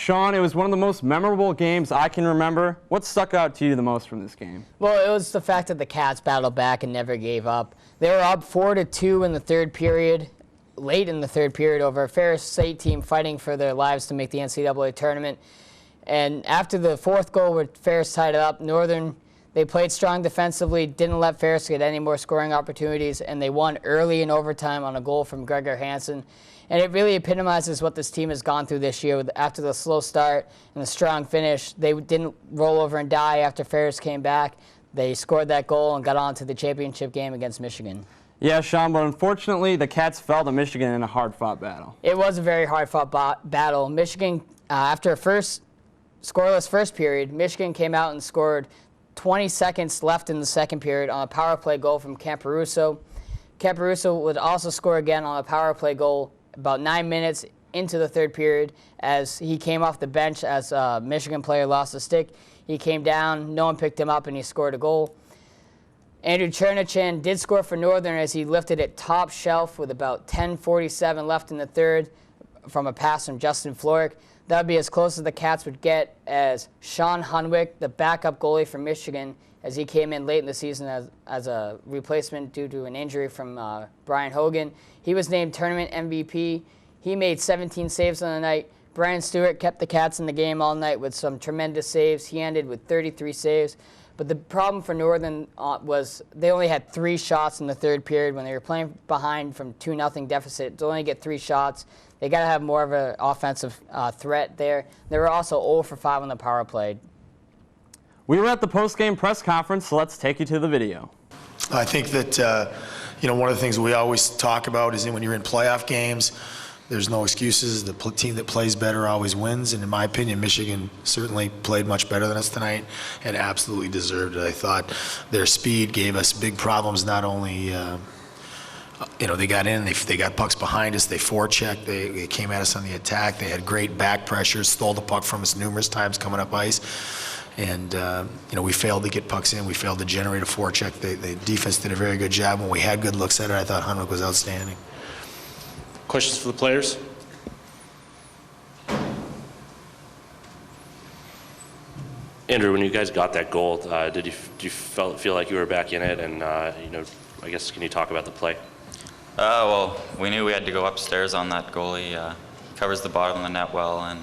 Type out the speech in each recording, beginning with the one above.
Sean, it was one of the most memorable games I can remember. What stuck out to you the most from this game? Well, it was the fact that the Cats battled back and never gave up. They were up 4-2 in the third period, late in the third period, over a Ferris State team fighting for their lives to make the NCAA tournament. And after the fourth goal where Ferris tied it up, Northern, they played strong defensively, didn't let Ferris get any more scoring opportunities, and they won early in overtime on a goal from Gregor Hansen. And it really epitomizes what this team has gone through this year. After the slow start and the strong finish, they didn't roll over and die after Ferris came back. They scored that goal and got on to the championship game against Michigan. Yeah, Sean, but unfortunately, the Cats fell to Michigan in a hard-fought battle. It was a very hard-fought battle. Michigan, after a scoreless first period, Michigan came out and scored 20 seconds left in the second period on a power play goal from Camparuso. Camparuso would also score again on a power play goal about 9 minutes into the third period as he came off the bench as a Michigan player lost a stick. He came down, no one picked him up, and he scored a goal. Andrew Cherniwchan did score for Northern as he lifted it top shelf with about 10:47 left in the third from a pass from Justin Floric. That would be as close as the Cats would get as Sean Hunwick, the backup goalie from Michigan, as he came in late in the season as a replacement due to an injury from Brian Hogan. He was named tournament MVP. He made 17 saves on the night. Brian Stewart kept the Cats in the game all night with some tremendous saves. He ended with 33 saves. But the problem for Northern was they only had 3 shots in the third period when they were playing behind from 2-0 deficit. To only get 3 shots, they got to have more of an offensive threat there. They were also 0 for 5 on the power play. We were at the post-game press conference, so let's take you to the video. I think that one of the things we always talk about is that when you're in playoff games, there's no excuses. The team that plays better always wins, and in my opinion, Michigan certainly played much better than us tonight and absolutely deserved it. I thought their speed gave us big problems. Not only they got in, they got pucks behind us, they forechecked, they came at us on the attack, they had great back pressure, stole the puck from us numerous times coming up ice. And, we failed to get pucks in. We failed to generate a forecheck. The defense did a very good job. When we had good looks at it, I thought Hunwick was outstanding. Questions for the players? Andrew, when you guys got that goal, did you feel like you were back in it? And, I guess, can you talk about the play? Well, we knew we had to go upstairs on that goalie. Covers the bottom of the net well, and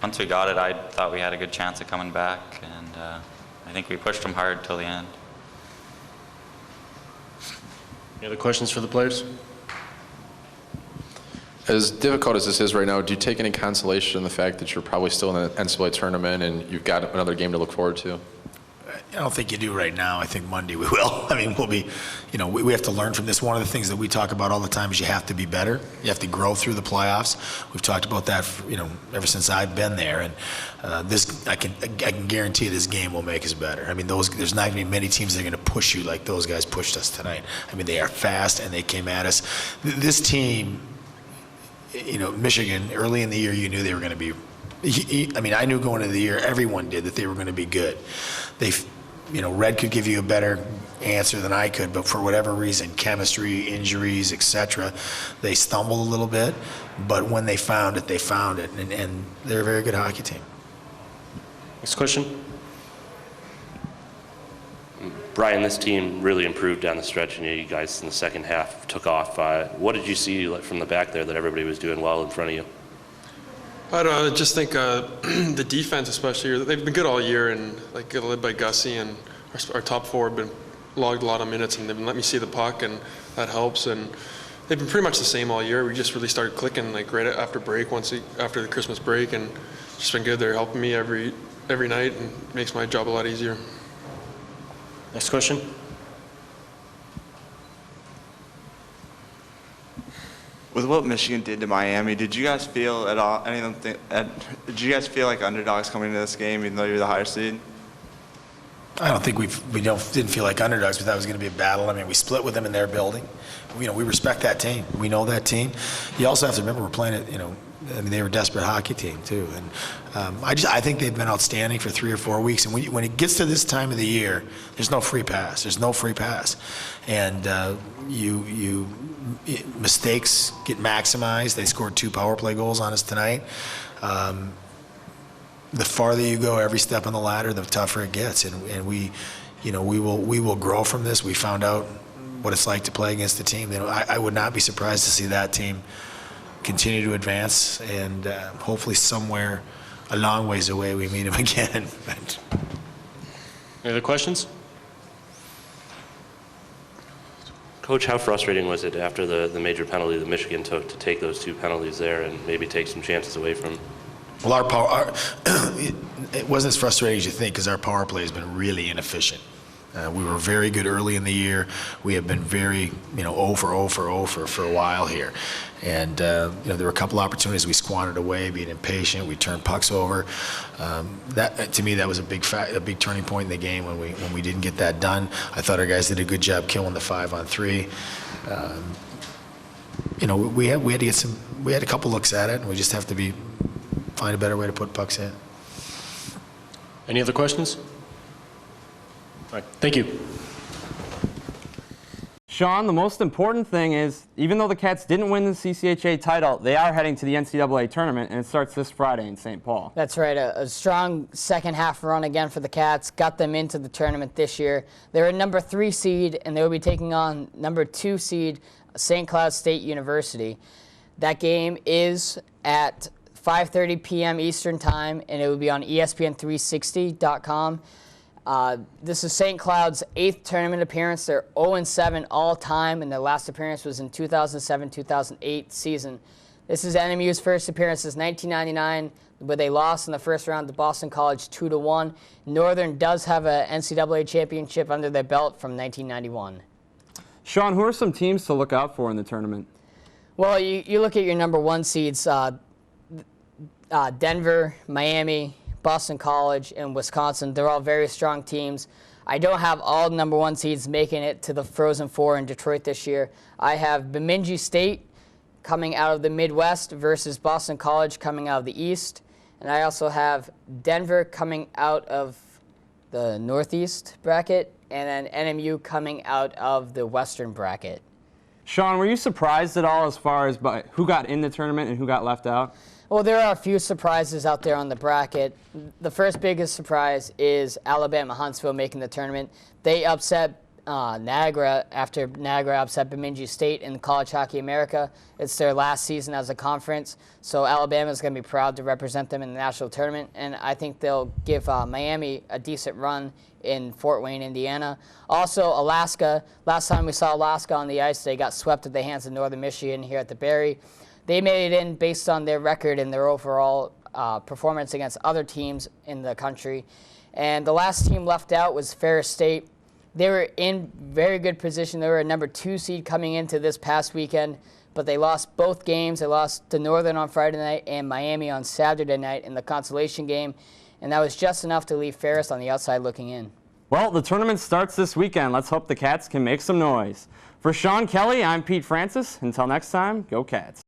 once we got it, I thought we had a good chance of coming back, and I think we pushed them hard till the end. Any other questions for the players? As difficult as this is right now, do you take any consolation in the fact that you're probably still in the NCAA tournament and you've got another game to look forward to? I don't think you do right now. I think Monday we will. I mean, we'll be, we have to learn from this. One of the things that we talk about all the time is you have to be better. You have to grow through the playoffs. We've talked about that, ever since I've been there. And I can guarantee this game will make us better. I mean, there's not going to be many teams that are going to push you like those guys pushed us tonight. I mean, they are fast and they came at us. This team, Michigan, early in the year, you knew they were going to be. I knew going into the year, everyone did, that they were going to be good. Red could give you a better answer than I could, but for whatever reason, chemistry, injuries, etc., they stumbled a little bit. But when they found it, and they're a very good hockey team. Next question. Brian, this team really improved down the stretch, and you guys in the second half took off. What did you see from the back there that everybody was doing well in front of you? I just think the defense, especially, they've been good all year, and led by Gussie, and our top 4 have been logged a lot of minutes, and they've been letting me see the puck, and that helps. And they've been pretty much the same all year. We just really started clicking right after break, after the Christmas break, and it's just been good. They're helping me every night, and makes my job a lot easier. Next question. With what Michigan did to Miami, did you guys feel at all did you guys feel like underdogs coming into this game, even though you're the higher seed? I don't think didn't feel like underdogs, but that was going to be a battle. I mean, we split with them in their building. We respect that team. We know that team. You also have to remember we're playing it. They were a desperate hockey team too, and I think they've been outstanding for 3 or 4 weeks. And when it gets to this time of the year, there's no free pass. There's no free pass, and mistakes get maximized. They scored 2 power play goals on us tonight. the farther you go, every step on the ladder, the tougher it gets. And we, you know, we will grow from this. We found out what it's like to play against a team. You know, I would not be surprised to see that team continue to advance, and hopefully somewhere a long ways away we meet them again. Any other questions? Coach, how frustrating was it after the major penalty that Michigan took to take those 2 penalties there and maybe take some chances away from? Well, it wasn't as frustrating as you think, because our power play has been really inefficient. We were very good early in the year. We have been very, you know, 0 for a while here. And, you know, there were a couple opportunities we squandered away, being impatient. We turned pucks over. That, to me, that was a big turning point in the game when we didn't get that done. I thought our guys did a good job killing the 5-on-3. You know, we had to get we had a couple looks at it, and we just have to find a better way to put pucks in. Any other questions? All right, thank you. Sean, the most important thing is, even though the Cats didn't win the CCHA title, they are heading to the NCAA tournament, and it starts this Friday in St. Paul. That's right. A strong second half run again for the Cats. Got them into the tournament this year. They're a number 3 seed, and they will be taking on number 2 seed St. Cloud State University. That game is at 5:30 p.m. Eastern Time, and it will be on ESPN360.com. This is St. Cloud's 8th tournament appearance. They're 0-7 all-time, and their last appearance was in 2007-2008 season. This is NMU's first appearance since 1999, where they lost in the first round to Boston College 2-1. Northern does have an NCAA championship under their belt from 1991. Sean, who are some teams to look out for in the tournament? Well, you look at your number 1 seeds, Denver, Miami, Boston College, and Wisconsin. They're all very strong teams. I don't have all number 1 seeds making it to the Frozen Four in Detroit this year. I have Bemidji State coming out of the Midwest versus Boston College coming out of the East. And I also have Denver coming out of the Northeast bracket, and then NMU coming out of the Western bracket. Sean, were you surprised at all as far as who got in the tournament and who got left out? Well, there are a few surprises out there on the bracket. The first biggest surprise is Alabama Huntsville making the tournament. They upset Niagara after Niagara upset Bemidji State in College Hockey America. It's their last season as a conference, so Alabama's going to be proud to represent them in the national tournament, and I think they'll give Miami a decent run in Fort Wayne, Indiana. Also, Alaska. Last time we saw Alaska on the ice, they got swept at the hands of Northern Michigan here at the Berry. They made it in based on their record and their overall performance against other teams in the country. And the last team left out was Ferris State. They were in very good position. They were a number 2 seed coming into this past weekend, but they lost both games. They lost to Northern on Friday night and Miami on Saturday night in the consolation game, and that was just enough to leave Ferris on the outside looking in. Well, the tournament starts this weekend. Let's hope the Cats can make some noise. For Sean Kelly, I'm Pete Francis. Until next time, go Cats.